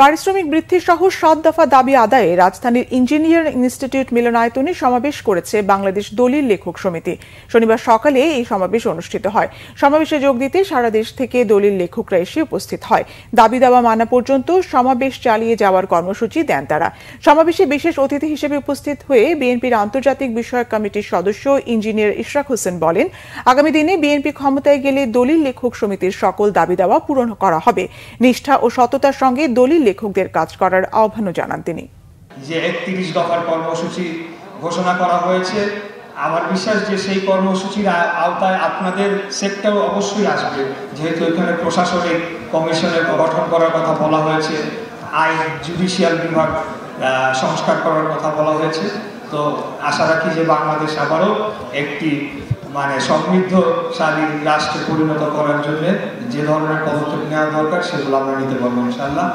পারিশ্রমিক বৃদ্ধি সহ ৭ দফা দাবি আদায়ে রাজধানীর ইঞ্জিনিয়ারিং ইনস্টিটিউট মিলনায়তনে সমাবেশ করেছে বাংলাদেশ দলিল লেখক সমিতি। শনিবার সকালে এই সমাবেশ অনুষ্ঠিত হয়। সমাবেশে যোগ দিতে সারা দেশ থেকে দলিল লেখকরা এসে উপস্থিত হয়। দাবি দাওয়া মানা পর্যন্ত সমাবেশ চালিয়ে যাওয়ার কর্মসূচি দেন তারা। সমাবেশে বিশেষ অতিথি হিসেবে উপস্থিত হয়ে বিএনপির আন্তর্জাতিক বিষয়ক কমিটির সদস্য ইঞ্জিনিয়ার ইশরাক হোসেন বলেন, আগামী দিনে বিএনপি ক্ষমতায় গেলে দলিল লেখক সমিতির সকল দাবি দাওয়া পূরণ করা হবে। নিষ্ঠা ও সততার সঙ্গে দলিল লেখকদের কাজ করার আহ্বানও জানান তিনি। যে ৩১ দফার কর্মসূচি ঘোষণা করা হয়েছে, আমার বিশ্বাস যে সেই কর্মসূচির আওতায় আপনাদের সেক্টর অবশ্যই আসবে, যেহেতু এখানে প্রশাসনিক কমিশনের গঠন করার কথা বলা হয়েছে, আইন জুডিশিয়াল বিভাগ সংস্কার করার কথা বলা হয়েছে। তো আশা রাখি যে বাংলাদেশ আবারও একটি সমৃদ্ধশালী রাষ্ট্রে পরিণত করার জন্য যে ধরনের পদক্ষেপ নেওয়া দরকার সেগুলো আমরা নিতে পারবো ইনশাআল্লাহ।